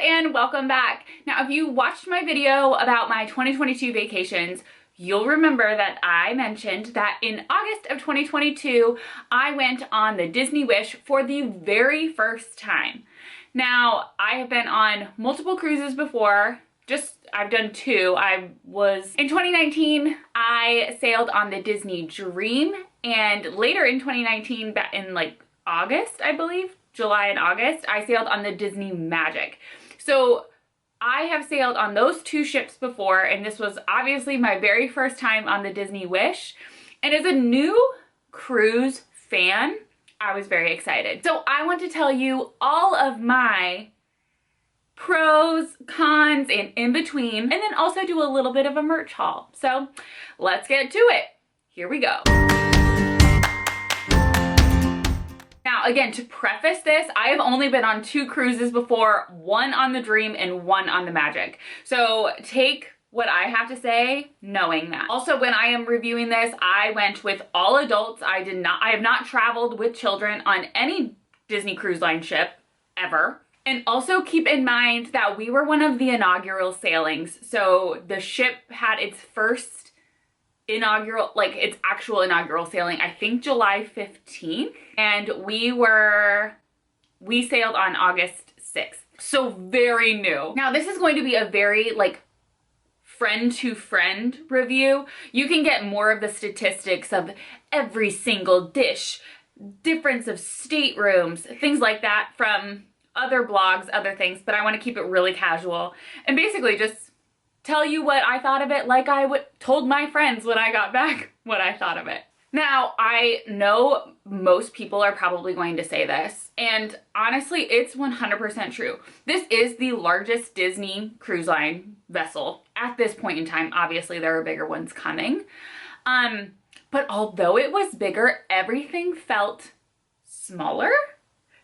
and welcome back. Now, if you watched my video about my 2022 vacations, you'll remember that I mentioned that in August of 2022, I went on the Disney Wish for the very first time. Now, I have been on multiple cruises before. I've done two. In 2019, I sailed on the Disney Dream, and later in 2019, back in like August, I believe, July and August, I sailed on the Disney Magic. So I have sailed on those two ships before, and this was obviously my very first time on the Disney Wish. And as a new cruise fan, I was very excited. So I want to tell you all of my pros, cons, and in between, and then also do a little bit of a merch haul. So let's get to it. Here we go. Now, again, to preface this, I have only been on two cruises before, one on the Dream and one on the Magic. So take what I have to say knowing that. Also, when I am reviewing this, I went with all adults. I have not traveled with children on any Disney Cruise Line ship ever. And also keep in mind that we were one of the inaugural sailings. So the ship had its first its actual inaugural sailing, I think July 15th. And we sailed on August 6th. So very new. Now this is going to be a very friend to friend review. You can get more of the statistics of every single dish, difference of staterooms, things like that from other blogs, other things, but I want to keep it really casual and basically just tell you what I thought of it, like I told my friends when I got back what I thought of it. Now, I know most people are probably going to say this, and honestly, it's 100% true. This is the largest Disney Cruise Line vessel at this point in time. Obviously, there are bigger ones coming. But although it was bigger, everything felt smaller.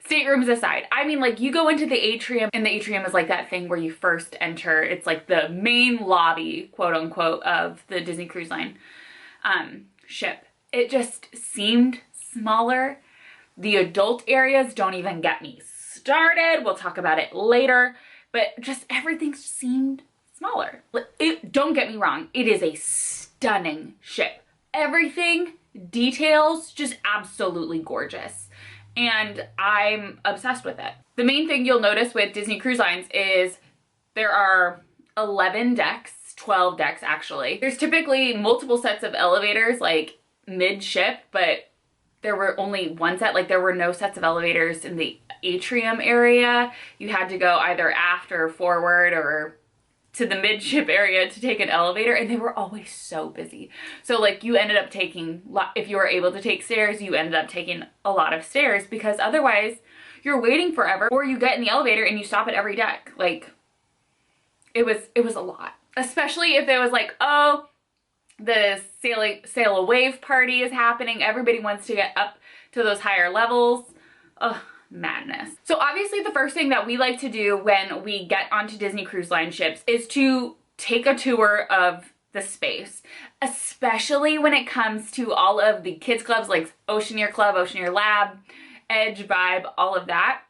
Staterooms aside, I mean, you go into the atrium, and the atrium is like that thing where you first enter. It's like the main lobby, quote unquote, of the Disney Cruise Line ship. It just seemed smaller. The adult areas, don't even get me started. We'll talk about it later, but just everything seemed smaller. Don't get me wrong, it is a stunning ship. Everything, details, just absolutely gorgeous. And I'm obsessed with it. The main thing you'll notice with Disney Cruise Lines is there are 11 decks, 12 decks actually. There's typically multiple sets of elevators mid-ship, but there were only one set. There were no sets of elevators in the atrium area. You had to go either aft or forward or to the midship area to take an elevator, and they were always so busy. So you ended up taking, if you were able to take stairs, you ended up taking a lot of stairs because otherwise you're waiting forever, or you get in the elevator and you stop at every deck. It was a lot, especially if there was oh, the sail a wave party is happening. Everybody wants to get up to those higher levels. Ugh. Madness. So obviously the first thing that we like to do when we get onto Disney Cruise Line ships is to take a tour of the space, especially when it comes to all of the kids clubs like Oceaneer Club, Oceaneer Lab, Edge Vibe, all of that.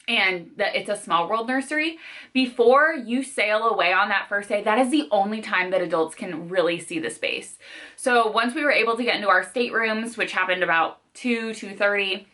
And it's a Small World nursery. Before you sail away on that first day, that is the only time that adults can really see the space. So once we were able to get into our staterooms, which happened about 2:30,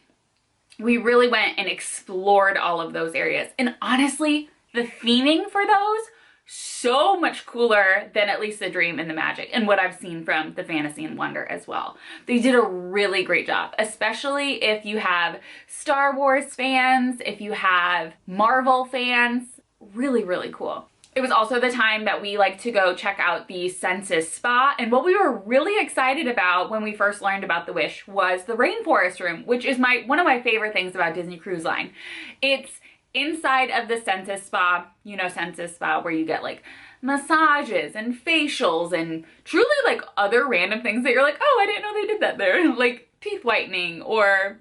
we really went and explored all of those areas. And honestly, the theming for those, so much cooler than at least the Dream and the Magic and what I've seen from the Fantasy and Wonder as well. They did a really great job, especially if you have Star Wars fans, if you have Marvel fans. Really, really cool. It was also the time that we like to go check out the Census Spa, and what we were really excited about when we first learned about the Wish was the Rainforest Room, which is one of my favorite things about Disney Cruise Line. It's inside of the Census Spa, Census Spa, where you get massages and facials and truly other random things that you're oh, I didn't know they did that there, teeth whitening or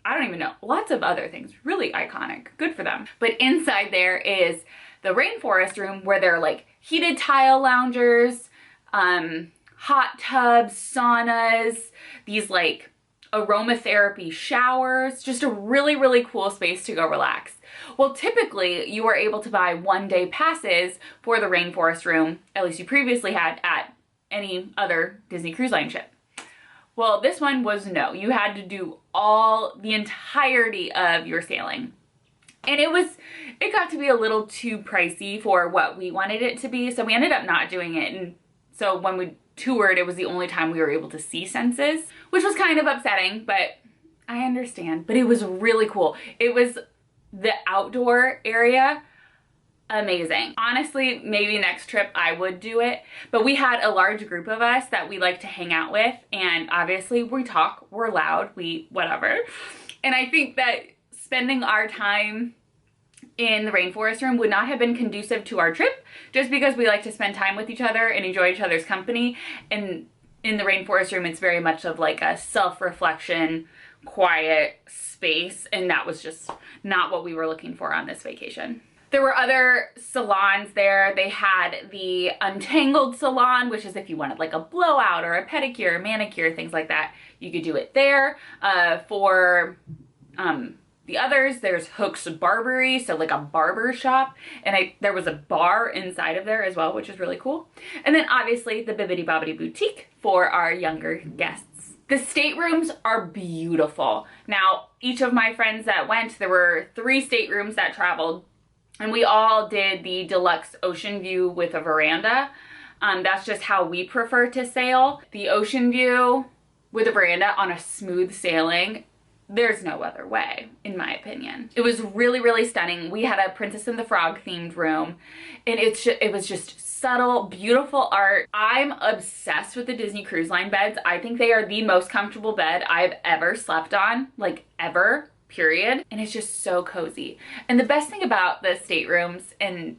I don't even know, lots of other things. Really iconic, good for them. But inside there is the Rainforest Room, where there are heated tile loungers, hot tubs, saunas, these aromatherapy showers, just a really, really cool space to go relax. Well, typically you were able to buy 1-day passes for the Rainforest Room, at least you previously had at any other Disney Cruise Line ship. Well, this one was no. You had to do the entirety of your sailing. And it got to be a little too pricey for what we wanted it to be, so we ended up not doing it. And so when we toured, it was the only time we were able to see Senses, which was kind of upsetting, but I understand. But it was really cool. It was the outdoor area, amazing. Honestly, maybe next trip I would do it, but we had a large group of us that we like to hang out with, and obviously we talk, we're loud, whatever. And I think that spending our time in the Rainforest Room would not have been conducive to our trip, just because we like to spend time with each other and enjoy each other's company. And in the Rainforest Room, it's very much of like a self-reflection, quiet space, and that was just not what we were looking for on this vacation. There were other salons there. They had the Untangled salon, which is if you wanted like a blowout or a pedicure, manicure, things like that, you could do it there. For the others, there's Hook's Barbery, so like a barber shop, and there was a bar inside of there as well, which is really cool. And then obviously the Bibbidi Bobbidi Boutique for our younger guests. The staterooms are beautiful. Now, each of my friends that went, there were 3 staterooms that traveled, and we all did the deluxe ocean view with a veranda. That's just how we prefer to sail. The ocean view with a veranda on a smooth sailing, there's no other way, in my opinion. It was really, really stunning. We had a Princess and the Frog themed room, and it was just subtle, beautiful art. I'm obsessed with the Disney Cruise Line beds. I think they are the most comfortable bed I've ever slept on, like ever, period. And it's just so cozy. And the best thing about the staterooms and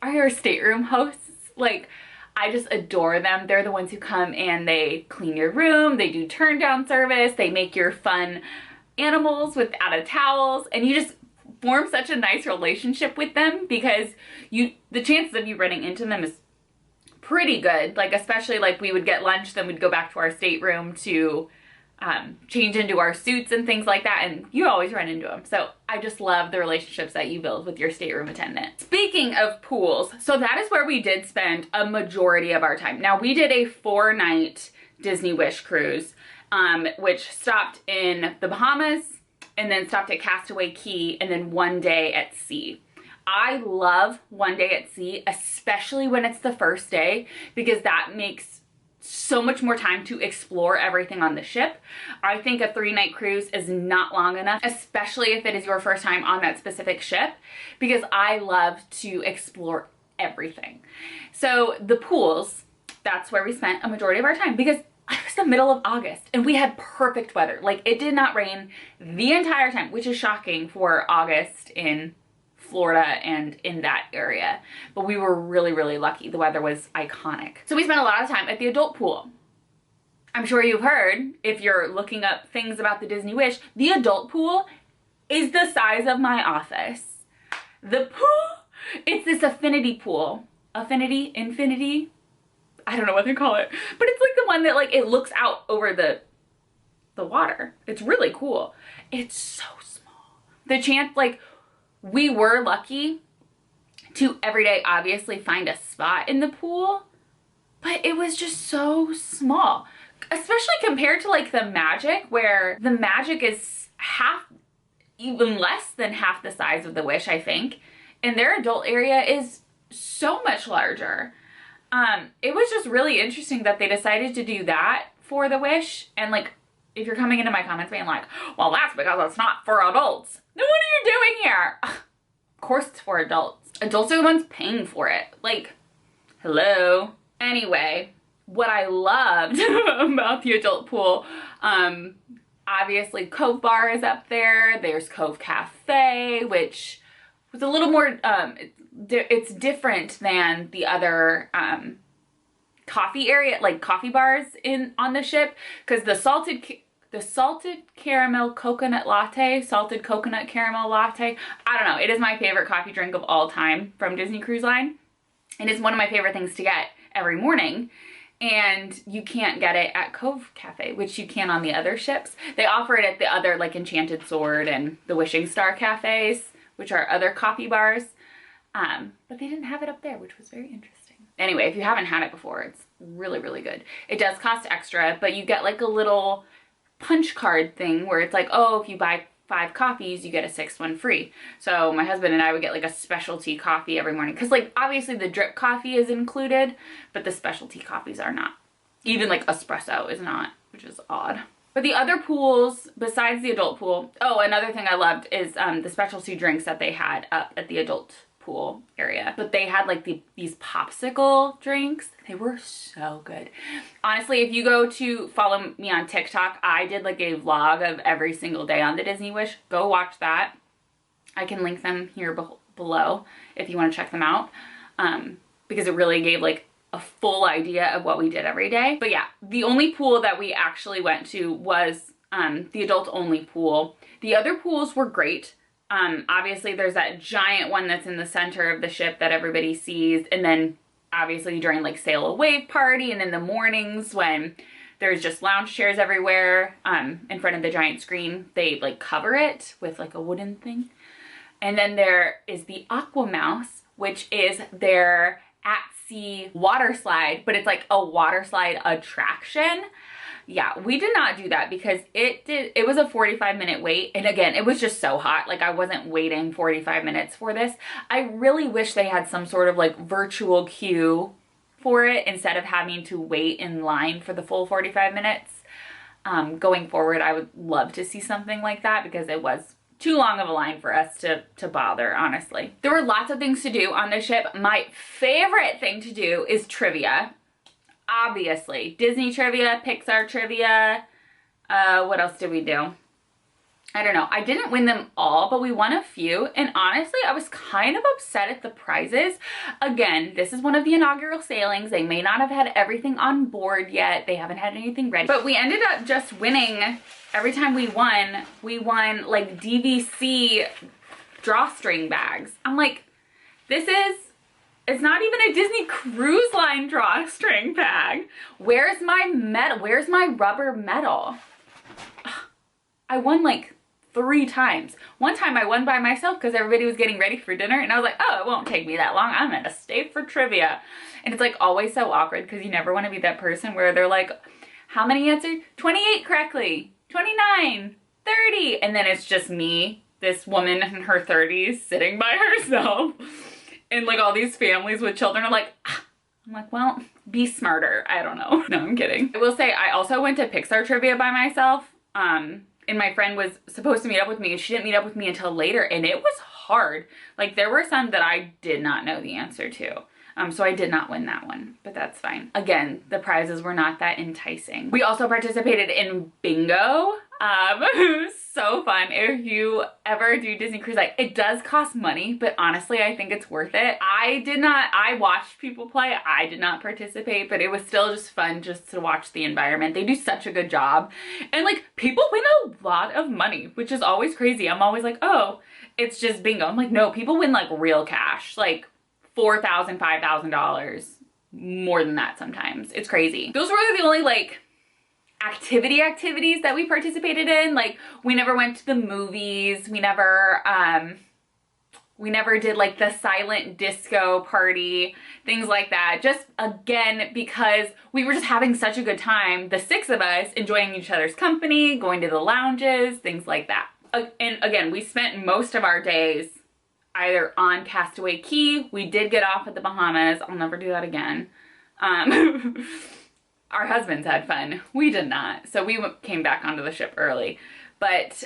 our stateroom hosts, like, I just adore them. They're the ones who come and they clean your room, they do turn down service, they make your fun animals out of towels, and you just form such a nice relationship with them, because the chances of you running into them is pretty good. Like, especially like we would get lunch, then we'd go back to our stateroom to change into our suits and things like that, and you always run into them. So I just love the relationships that you build with your stateroom attendant. Speaking of pools, so that is where we did spend a majority of our time. Now, we did a 4-night Disney Wish cruise, which stopped in the Bahamas and then stopped at Castaway Cay and then 1 day at sea. I love 1 day at sea, especially when it's the first day, because that makes so much more time to explore everything on the ship. I think a 3-night cruise is not long enough, especially if it is your first time on that specific ship, because I love to explore everything. So the pools, that's where we spent a majority of our time, because it was the middle of August and we had perfect weather. Like, it did not rain the entire time, which is shocking for August in Florida and in that area. But we were really, really lucky. The weather was iconic. So we spent a lot of time at the adult pool. I'm sure you've heard, if you're looking up things about the Disney Wish, the adult pool is the size of my office. The pool, it's this affinity pool. Infinity? I don't know what they call it, but it's like the one that, like, it looks out over the water. It's really cool. It's so small. The chance, like, we were lucky to every day obviously find a spot in the pool, but it was just so small, especially compared to like the Magic, where the Magic is even less than half the size of the Wish, I think, and their adult area is so much larger. It was just really interesting that they decided to do that for the Wish. And like, if you're coming into my comments being like, well, that's because it's not for adults. Then what are you doing here? Ugh, of course it's for adults. Adults are the ones paying for it. Like, hello. Anyway, what I loved about the adult pool, obviously Cove Bar is up there. There's Cove Cafe, which was a little more, it's different than the other coffee area, like coffee bars on the ship, because the salted caramel coconut latte, salted coconut caramel latte, I don't know, it is my favorite coffee drink of all time from Disney Cruise Line, and it's one of my favorite things to get every morning. And you can't get it at Cove Cafe, which you can on the other ships. They offer it at the other, like, Enchanted Sword and the Wishing Star cafes, which are other coffee bars. But they didn't have it up there, which was very interesting. Anyway, if you haven't had it before, it's really, really good. It does cost extra, but you get like a little punch card thing where it's like, oh, if you buy 5 coffees, you get a 6th one free. So my husband and I would get like a specialty coffee every morning. Cause like obviously the drip coffee is included, but the specialty coffees are not. Even like espresso is not, which is odd. But the other pools besides the adult pool, oh, another thing I loved is the specialty drinks that they had up at the adult pool area. But they had like these popsicle drinks. They were so good. Honestly, if you go to follow me on TikTok, I did like a vlog of every single day on the Disney Wish. Go watch that. I can link them here below if you want to check them out, because it really gave like a full idea of what we did every day. But yeah, the only pool that we actually went to was the adult only pool. The other pools were great. Obviously there's that giant one that's in the center of the ship that everybody sees. And then obviously during like Sail Away party and in the mornings when there's just lounge chairs everywhere in front of the giant screen, they like cover it with like a wooden thing. And then there is the Aqua Mouse, which is their at-sea water slide, but it's like a water slide attraction. Yeah, we did not do that because it was a 45-minute wait. And again, it was just so hot. Like I wasn't waiting 45 minutes for this. I really wish they had some sort of like virtual queue for it instead of having to wait in line for the full 45 minutes. Going forward, I would love to see something like that because it was too long of a line for us to bother, honestly. There were lots of things to do on the ship. My favorite thing to do is trivia. Obviously, Disney trivia, Pixar trivia. What else did we do? I don't know. I didn't win them all, but we won a few. And honestly, I was kind of upset at the prizes. Again, this is one of the inaugural sailings. They may not have had everything on board yet. They haven't had anything ready. But we ended up just winning. Every time we won like DVC drawstring bags. I'm like, it's not even a Disney Cruise Line drawstring bag. Where's my medal? Where's my rubber medal? I won like 3 times. One time I won by myself because everybody was getting ready for dinner and I was like, oh, it won't take me that long. I'm gonna stay for trivia. And it's like always so awkward because you never want to be that person where they're like, how many answered? 28 correctly, 29, 30. And then it's just me, this woman in her 30s sitting by herself. And like all these families with children are like, ah. I'm like, well, be smarter. I don't know. No, I'm kidding. I will say I also went to Pixar trivia by myself. And my friend was supposed to meet up with me and she didn't meet up with me until later and it was hard. Like there were some that I did not know the answer to. So I did not win that one, but that's fine. Again, the prizes were not that enticing. We also participated in bingo. It was so fun. If you ever do Disney Cruise Line, it does cost money, but honestly, I think it's worth it. I watched people play. I did not participate, but it was still just fun just to watch the environment. They do such a good job. And like people win a lot of money, which is always crazy. I'm always like, oh, it's just bingo. I'm like, no, people win like real cash, like $4,000, $5,000, more than that sometimes. It's crazy. Those were the only like activities that we participated in. Like we never went to the movies. We never did like the silent disco party, things like that. Just again, because we were just having such a good time, the 6 of us enjoying each other's company, going to the lounges, things like that. And again, we spent most of our days either on Castaway Cay. We did get off at the Bahamas. I'll never do that again. Our husbands had fun. We did not. So we came back onto the ship early. But,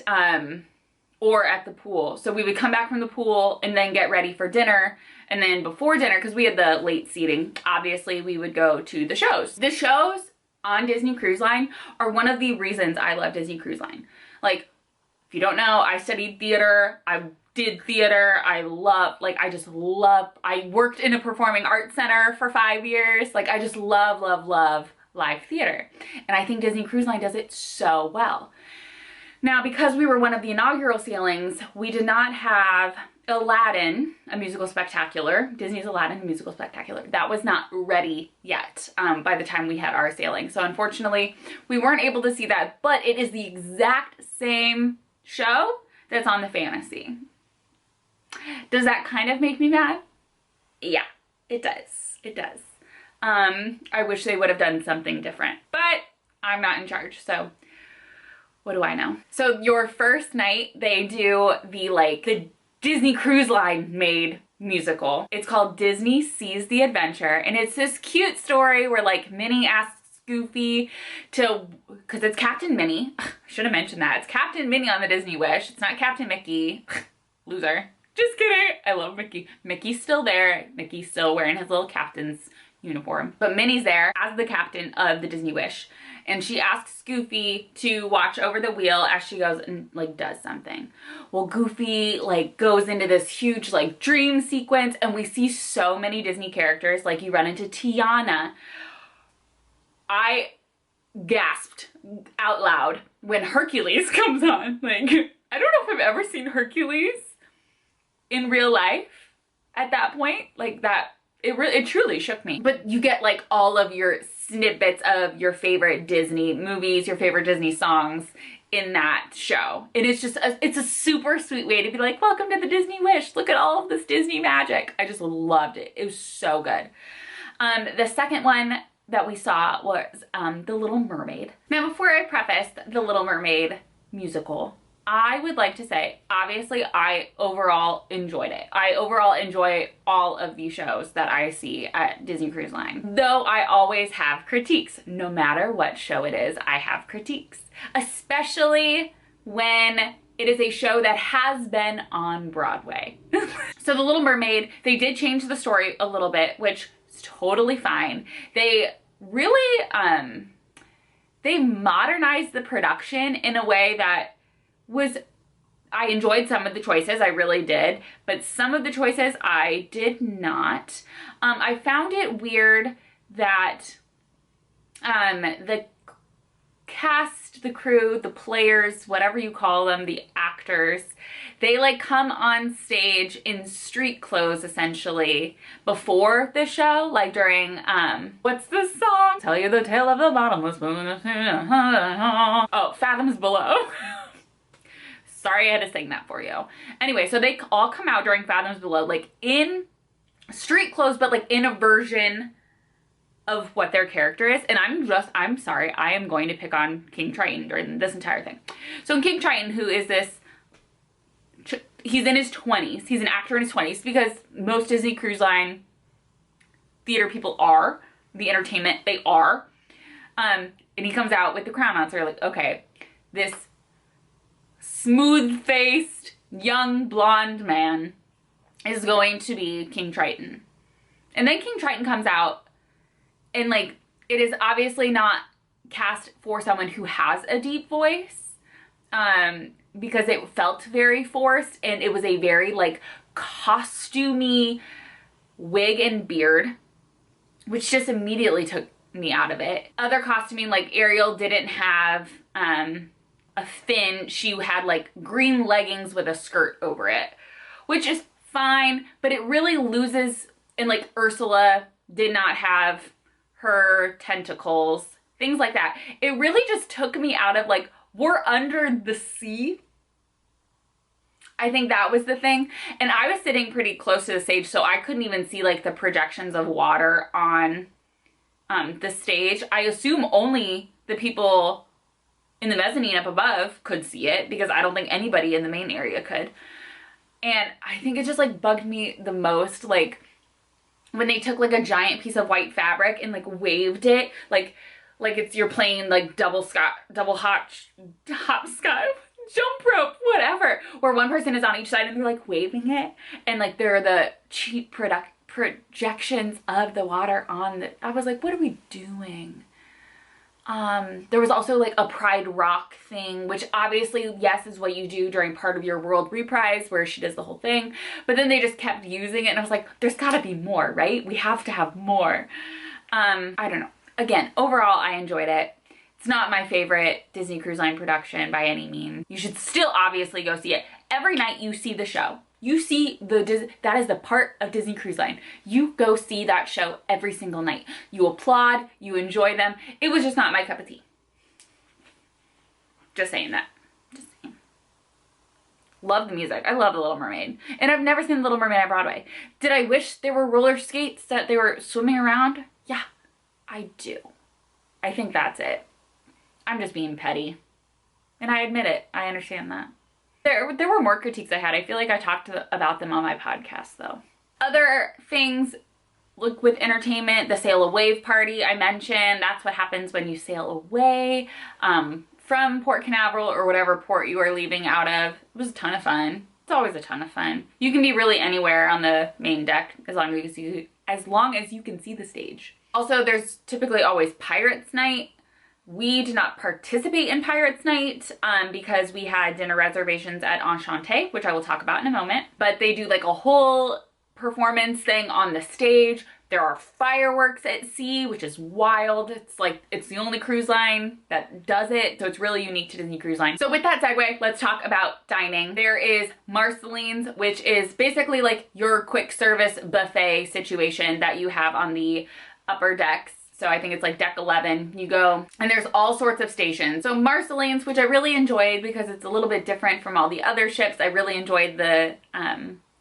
or at the pool. So we would come back from the pool and then get ready for dinner. And then before dinner, because we had the late seating, obviously we would go to the shows. The shows on Disney Cruise Line are one of the reasons I love Disney Cruise Line. Like, if you don't know, I studied theater. I did theater. I worked in a performing arts center for 5 years. Like I just love live theater. And I think Disney Cruise Line does it so well. Now, because we were one of the inaugural sailings, we did not have Aladdin, a musical spectacular, Disney's Aladdin, a musical spectacular. That was not ready yet by the time we had our sailing. So unfortunately, we weren't able to see that, but it is the exact same show that's on the Fantasy. Does that kind of make me mad? Yeah, it does. It does. I wish they would have done something different, but I'm not in charge, so what do I know? So your first night, they do the Disney Cruise Line made musical. It's called Disney Sees the Adventure, and it's this cute story where like Minnie asks Goofy to, because it's Captain Minnie. I should have mentioned that. It's Captain Minnie on the Disney Wish. It's not Captain Mickey. Loser. Just kidding. I love Mickey. Mickey's still there. Mickey's still wearing his little captain's uniform. But Minnie's there as the captain of the Disney Wish. And she asks Goofy to watch over the wheel as she goes and like does something. Well, Goofy like goes into this huge like dream sequence, and we see so many Disney characters. Like you run into Tiana. I gasped out loud when Hercules comes on. Like, I don't know if I've ever seen Hercules in real life at that point. Like that, it truly shook me. But you get like all of your snippets of your favorite Disney movies, your favorite Disney songs in that show. And it's just, it's a super sweet way to be like, welcome to the Disney Wish. Look at all of this Disney magic. I just loved it. It was so good. The second one that we saw was The Little Mermaid. Now, before I preface The Little Mermaid musical, I would like to say, obviously, I overall enjoyed it. I overall enjoy all of the shows that I see at Disney Cruise Line. Though I always have critiques. No matter what show it is, I have critiques. Especially when it is a show that has been on Broadway. So The Little Mermaid, they did change the story a little bit, which is totally fine. They really, they modernized the production in a way that I enjoyed some of the choices, I really did, but some of the choices I did not. I found it weird that the cast, the crew, the players, whatever you call them, the actors, they like come on stage in street clothes essentially before the show, like during what's the song? Tell you the tale of the bottomless moon. Oh, Fathoms Below. Sorry, I had to sing that for you. Anyway, so they all come out during Fathoms Below, like in street clothes, but like in a version of what their character is. And I'm sorry, I am going to pick on King Triton during this entire thing. So King Triton, who is this, he's in his 20s. He's an actor in his 20s, because most Disney Cruise Line theater people are, the entertainment, they are. And he comes out with the crown on, so you're like, okay, this smooth-faced, young, blonde man is going to be King Triton. And then King Triton comes out, and like, it is obviously not cast for someone who has a deep voice, because it felt very forced, and it was a very like costumey wig and beard, which just immediately took me out of it. Other costuming, like Ariel didn't have a fin. She had like green leggings with a skirt over it, which is fine, but it really loses. And like Ursula did not have her tentacles, things like that. It really just took me out of like, we're under the sea. I think that was the thing. And I was sitting pretty close to the stage, so I couldn't even see like the projections of water on the stage. I assume only the people in the mezzanine up above could see it, because I don't think anybody in the main area could. And I think it just like bugged me the most, like when they took like a giant piece of white fabric and like waved it like it's, you're playing like double hopscotch, jump rope, whatever, where one person is on each side and they're like waving it, and like they're the cheap projections of the water on the, I was like, what are we doing? There was also like a Pride Rock thing, which obviously, yes, is what you do during part of your world reprise where she does the whole thing, but then they just kept using it, and I was like, there's gotta be more, right? We have to have more. I don't know. Again, overall, I enjoyed it. It's not my favorite Disney Cruise Line production by any means. You should still obviously go see it. Every night you see the show. You see that is the part of Disney Cruise Line. You go see that show every single night. You applaud, you enjoy them. It was just not my cup of tea. Just saying that. Just saying. Love the music. I love The Little Mermaid. And I've never seen The Little Mermaid on Broadway. Did I wish there were roller skates that they were swimming around? Yeah, I do. I think that's it. I'm just being petty. And I admit it. I understand that. There were more critiques I had. I feel like I talked about them on my podcast though. Other things, look, with entertainment, the sail away party I mentioned. That's what happens when you sail away from Port Canaveral or whatever port you are leaving out of. It was a ton of fun. It's always a ton of fun. You can be really anywhere on the main deck as long as you can see the stage. Also, there's typically always Pirates Night. We did not participate in Pirates Night because we had dinner reservations at Enchante, which I will talk about in a moment. But they do like a whole performance thing on the stage. There are fireworks at sea, which is wild. It's like, it's the only cruise line that does it. So it's really unique to Disney Cruise Line. So with that segue, let's talk about dining. There is Marceline's, which is basically like your quick service buffet situation that you have on the upper decks. So I think it's like deck 11. You go and there's all sorts of stations. So Marceline's, which I really enjoyed because it's a little bit different from all the other ships. I really enjoyed the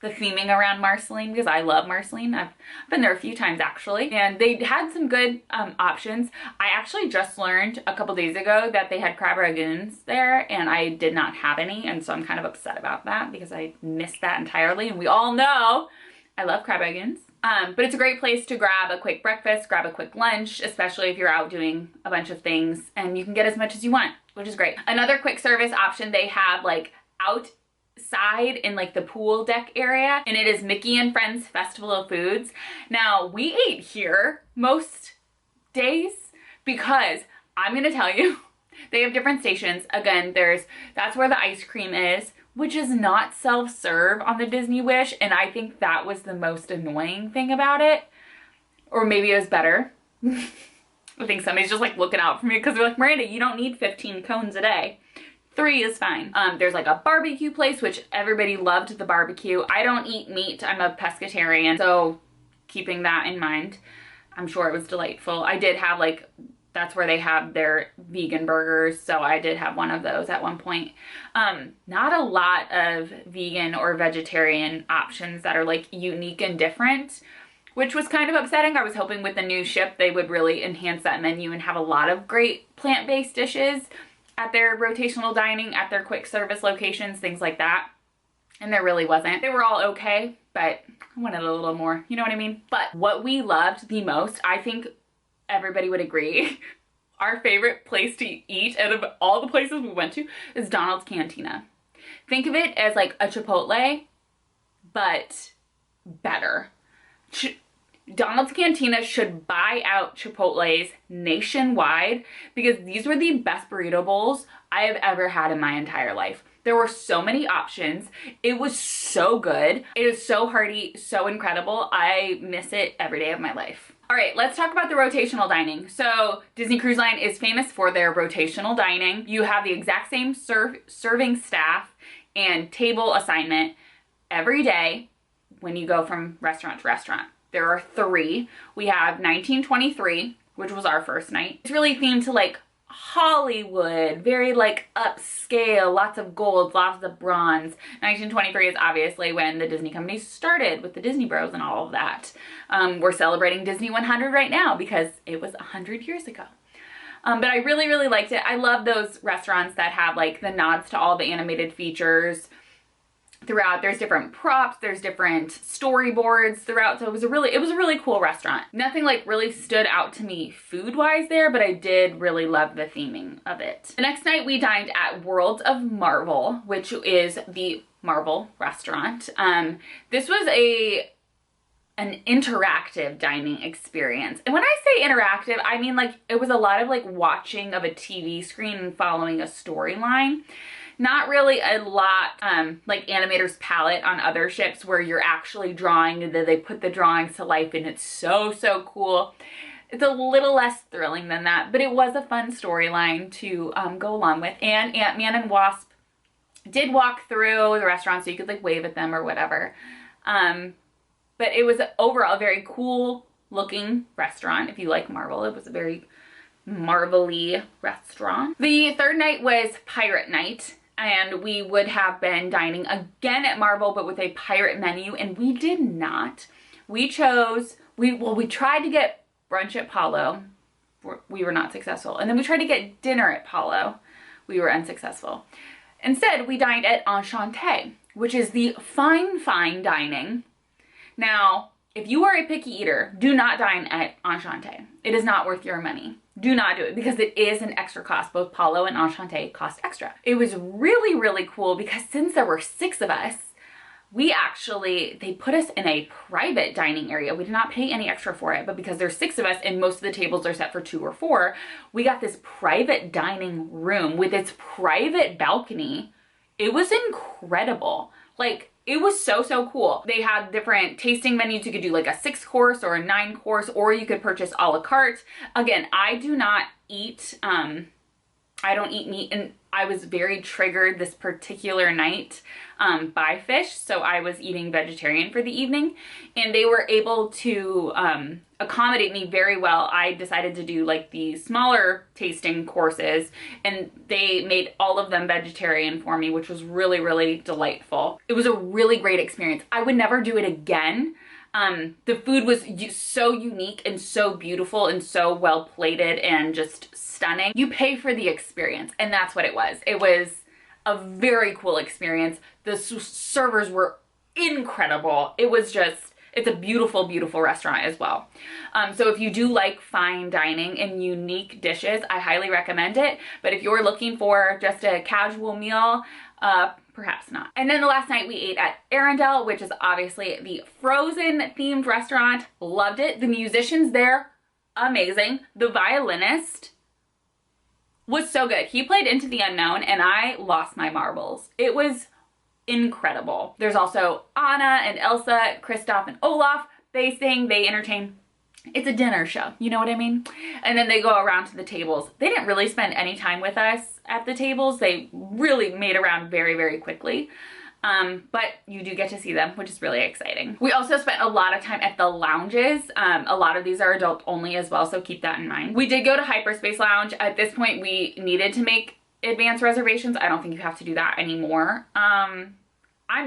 theming around Marceline because I love Marceline. I've been there a few times actually, and they had some good options. I actually just learned a couple days ago that they had crab ragoons there, and I did not have any, and so I'm kind of upset about that because I missed that entirely, and we all know I love crab ragoons. But it's a great place to grab a quick breakfast, grab a quick lunch, especially if you're out doing a bunch of things, and you can get as much as you want, which is great. Another quick service option they have like outside in like the pool deck area, and it is Mickey and Friends Festival of Foods. Now, we ate here most days because I'm gonna tell you, they have different stations. Again, that's where the ice cream is, which is not self-serve on the Disney Wish, and I think that was the most annoying thing about it. Or maybe it was better. I think somebody's just like looking out for me because they're like, Miranda, you don't need 15 cones a day. 3 is fine. There's like a barbecue place, which everybody loved the barbecue. I don't eat meat, I'm a pescatarian, so keeping that in mind, I'm sure it was delightful. I did have like, that's where they have their vegan burgers, so I did have one of those at one point. Not a lot of vegan or vegetarian options that are like unique and different, which was kind of upsetting. I was hoping with the new ship they would really enhance that menu and have a lot of great plant-based dishes at their rotational dining, at their quick service locations, things like that. And there really wasn't. They were all okay, but I wanted a little more, you know what I mean? But what we loved the most, I think everybody would agree, our favorite place to eat out of all the places we went to is Donald's Cantina. Think of it as like a Chipotle, but better. Donald's Cantina should buy out Chipotle's nationwide because these were the best burrito bowls I have ever had in my entire life. There were so many options. It was so good. It is so hearty, so incredible. I miss it every day of my life. All right, let's talk about the rotational dining. So Disney Cruise Line is famous for their rotational dining. You have the exact same serving staff and table assignment every day when you go from restaurant to restaurant. There are 3. We have 1923, which was our first night. It's really themed to like Hollywood, very like upscale, lots of gold, lots of bronze. 1923 is obviously when the Disney company started with the Disney Bros and all of that. We're celebrating Disney 100 right now because it was 100 years ago. But I really, really liked it. I love those restaurants that have like the nods to all the animated features throughout. There's different props, there's different storyboards throughout, so it was a really cool restaurant. Nothing like really stood out to me food wise there, but I did really love the theming of it. The next night we dined at Worlds of Marvel, which is the Marvel restaurant. This was an interactive dining experience, and when I say interactive, I mean like it was a lot of like watching of a TV screen and following a storyline. Not really a lot like Animator's Palette on other ships where you're actually drawing and then they put the drawings to life and it's so cool. It's a little less thrilling than that, but it was a fun storyline to go along with. And Ant-Man and Wasp did walk through the restaurant so you could like wave at them or whatever. But it was overall a very cool looking restaurant. If you like Marvel, it was a very Marvel-y restaurant. The third night was Pirate Night. and we would have been dining again at Marvel, but with a pirate menu, and we did not. We chose, we tried to get brunch at Palo. We were not successful. And then we tried to get dinner at Palo. We were unsuccessful. Instead, we dined at Enchanté, which is the fine dining. Now, if you are a picky eater, do not dine at Enchanté. It is not worth your money. Do not do it because it is an extra cost. Both Palo and Enchanté cost extra. It was really, really cool because since there were 6 of us, they put us in a private dining area. We did not pay any extra for it, but because there's 6 of us and most of the tables are set for 2 or 4, we got this private dining room with its private balcony. It was incredible. Like, it was so cool. They had different tasting menus. You could do like a 6-course or a 9-course, or you could purchase a la carte. Again, I do not eat, I don't eat meat, and I was very triggered this particular night by fish, so I was eating vegetarian for the evening, and they were able to accommodate me very well. I decided to do like the smaller tasting courses, and they made all of them vegetarian for me, which was really, really delightful. It was a really great experience. I would never do it again. The food was so unique and so beautiful and so well plated and just stunning. You pay for the experience, and that's what it was. It was a very cool experience. The servers were incredible. It was just, it's a beautiful, beautiful restaurant as well. So if you do like fine dining and unique dishes, I highly recommend it. But if you're looking for just a casual meal, perhaps not. And then the last night we ate at Arendelle, which is obviously the Frozen themed restaurant. Loved it. The musicians there, amazing. The violinist was so good. He played Into the Unknown and I lost my marbles. It was incredible. There's also Anna and Elsa, Kristoff and Olaf. They sing, they entertain. It's a dinner show, you know what I mean? And then they go around to the tables. They didn't really spend any time with us at the tables. They really made around very, very quickly. But you do get to see them, which is really exciting. We also spent a lot of time at the lounges. A lot of these are adult only as well, so keep that in mind. We did go to Hyperspace Lounge. At this point, we needed to make advance reservations. I don't think you have to do that anymore. I'm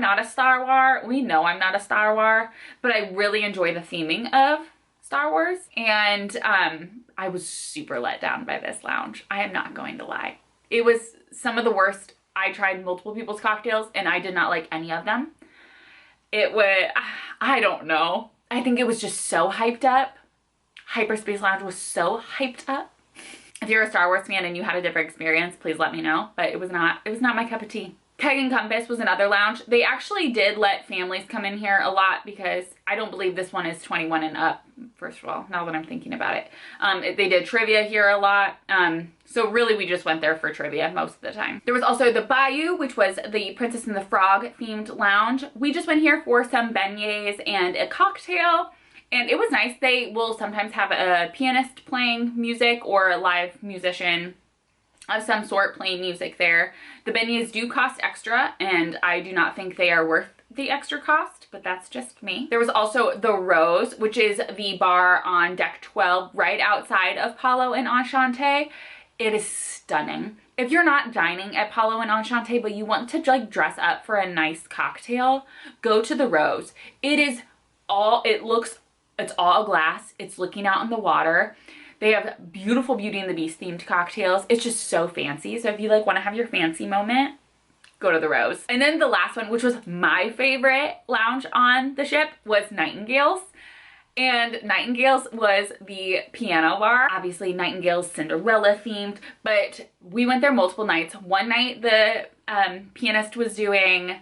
not a Star Wars. We know I'm not a Star Wars, but I really enjoy the theming of Star Wars. And I was super let down by this lounge. I am not going to lie. It was some of the worst. I tried multiple people's cocktails and I did not like any of them. It was, I don't know. I think it was just so hyped up. Hyperspace Lounge was so hyped up. If you're a Star Wars fan and you had a different experience, please let me know. But it was not my cup of tea. Keg and Compass was another lounge. They actually did let families come in here a lot because I don't believe this one is 21 and up, first of all, now that I'm thinking about it. They did trivia here a lot. So really we just went there for trivia most of the time. There was also the Bayou, which was the Princess and the Frog themed lounge. We just went here for some beignets and a cocktail. And it was nice. They will sometimes have a pianist playing music or a live musician of some sort playing music there. The beignets do cost extra, and I do not think they are worth the extra cost, but that's just me. There was also the Rose, which is the bar on deck 12 right outside of Palo and Enchanté. It is stunning. If you're not dining at Palo and Enchanté, but you want to like dress up for a nice cocktail, go to the Rose. It's all glass. It's looking out in the water. They have beautiful Beauty and the Beast themed cocktails. It's just so fancy. So if you like want to have your fancy moment, go to the Rose. And then the last one, which was my favorite lounge on the ship, was Nightingale's. And Nightingale's was the piano bar. Obviously Nightingale's Cinderella themed, but we went there multiple nights. One night the pianist was doing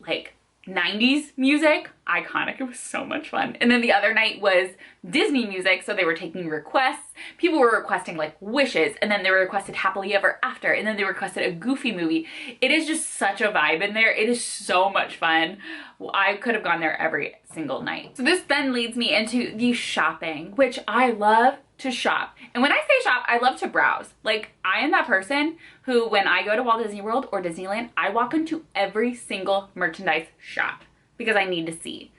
like 90s music. Iconic. It was so much fun. And then the other night was Disney music, so they were taking requests. People were requesting like Wishes, and then they requested Happily Ever After, and then they requested a Goofy movie. It is just such a vibe in there. It is so much fun. I could have gone there every single night. So this then leads me into the shopping, which I love to shop. And when I say shop, I love to browse. Like, I am that person who, when I go to Walt Disney World or Disneyland, I walk into every single merchandise shop because I need to see.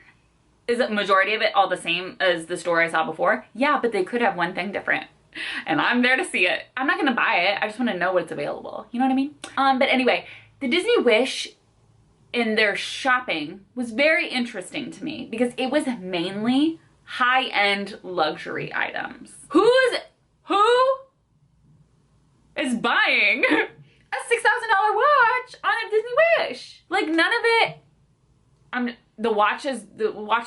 Is the majority of it all the same as the store I saw before? Yeah, but they could have one thing different. And I'm there to see it. I'm not gonna buy it. I just wanna know what's available. You know what I mean? But anyway, The Disney Wish in their shopping was very interesting to me because it was mainly high-end luxury items. Who is buying a $6,000 watch on a Disney Wish? Like, none of it. The watch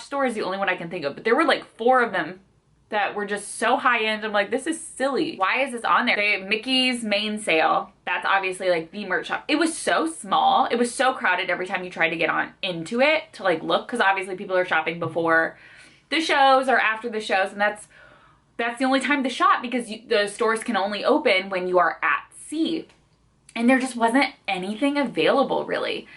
store is the only one I can think of, but there were like 4 of them that were just so high-end. I'm like, this is silly. Why is this on there? They have Mickey's main sale. That's obviously like the merch shop. It was so small. It was so crowded every time you tried to get on into it to like look, because obviously people are shopping before the shows or after the shows, and that's the only time to shop because the stores can only open when you are at sea. And there just wasn't anything available really.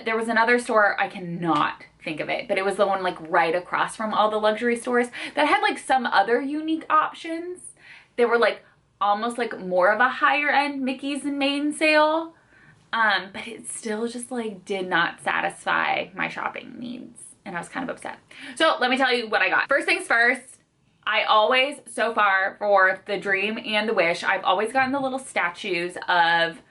There was another store, I cannot think of it, but it was the one like right across from all the luxury stores that had like some other unique options. They were like almost like more of a higher end Mickey's and main sale. But it still just like did not satisfy my shopping needs. And I was kind of upset. So let me tell you what I got. First things first, I always, so far for the Dream and the Wish, I've always gotten the little statues of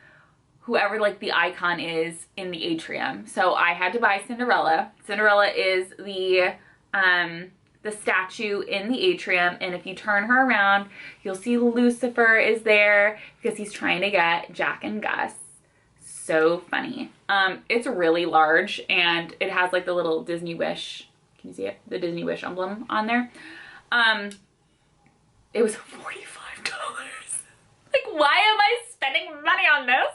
whoever like the icon is in the atrium. So I had to buy Cinderella. Cinderella is the statue in the atrium, and if you turn her around, you'll see Lucifer is there because he's trying to get Jack and Gus. So funny. It's really large, and it has like the little Disney Wish, can you see it? The Disney Wish emblem on there. It was $45. Like, why am I spending money on this?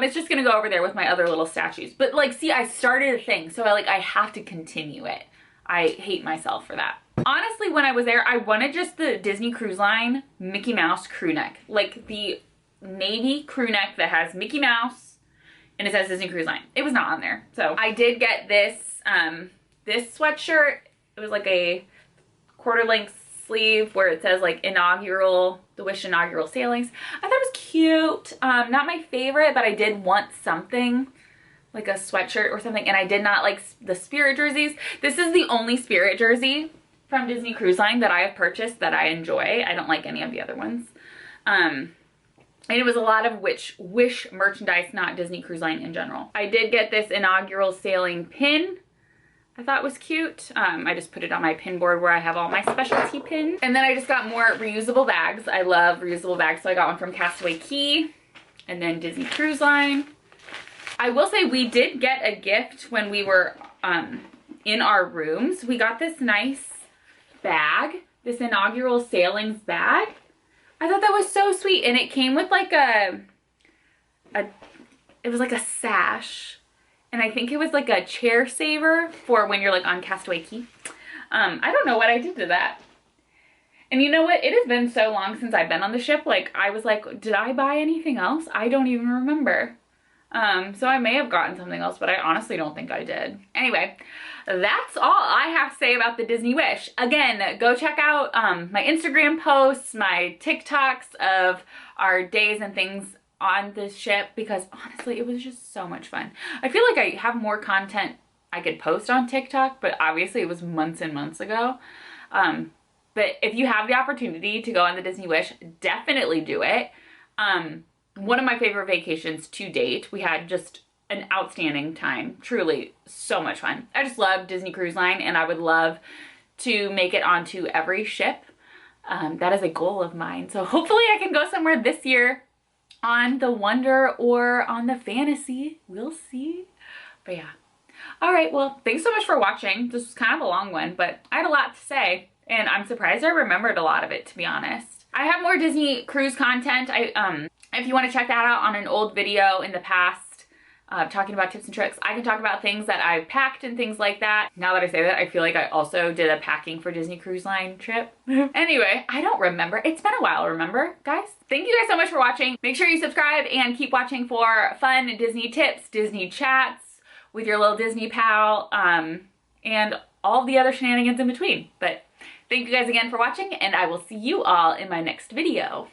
It's just gonna go over there with my other little statues. But like, see, I started a thing, so I have to continue it. I hate myself for that. Honestly, when I was there, I wanted just the Disney Cruise Line Mickey Mouse crew neck. Like the navy crew neck that has Mickey Mouse and it says Disney Cruise Line. It was not on there. So I did get this, this sweatshirt. It was like a quarter-length sleeve where it says like inaugural, the Wish inaugural sailings. I thought it was cute. Not my favorite, but I did want something like a sweatshirt or something, and I did not like the Spirit jerseys. This is the only Spirit jersey from Disney Cruise Line that I have purchased that I enjoy. I don't like any of the other ones. And it was a lot of Wish merchandise, not Disney Cruise Line in general. I did get this inaugural sailing pin. I thought was cute. I just put it on my pin board where I have all my specialty pins. And then I just got more reusable bags. I love reusable bags, so I got one from Castaway Cay and then Disney Cruise Line. I will say we did get a gift when we were in our rooms. We got this nice bag, this inaugural sailings bag. I thought that was so sweet, and it came with like it was like a sash. And I think it was like a chair saver for when you're like on Castaway Cay. I don't know what I did to that. And you know what? It has been so long since I've been on the ship. Like, I was like, did I buy anything else? I don't even remember. So I may have gotten something else, but I honestly don't think I did. Anyway, that's all I have to say about the Disney Wish. Again, go check out my Instagram posts, my TikToks of our days and things on this ship, because honestly it was just so much fun. I feel like I have more content I could post on TikTok, but obviously it was months and months ago. But if you have the opportunity to go on the Disney Wish, definitely do it. One of my favorite vacations to date. We had just an outstanding time. Truly so much fun. I just love Disney Cruise Line, and I would love to make it onto every ship. That is a goal of mine. So hopefully I can go somewhere this year on the Wonder or on the Fantasy. We'll see. But yeah. All right, well, thanks so much for watching. This was kind of a long one, but I had a lot to say, and I'm surprised I remembered a lot of it, to be honest. I have more Disney cruise content. If you want to check that out on an old video in the past, talking about tips and tricks, I can talk about things that I've packed and things like that. Now that I say that, I feel like I also did a packing for Disney Cruise Line trip. Anyway, I don't remember. It's been a while, remember, guys? Thank you guys so much for watching. Make sure you subscribe and keep watching for fun Disney tips, Disney chats with your little Disney pal, and all the other shenanigans in between. But thank you guys again for watching, and I will see you all in my next video.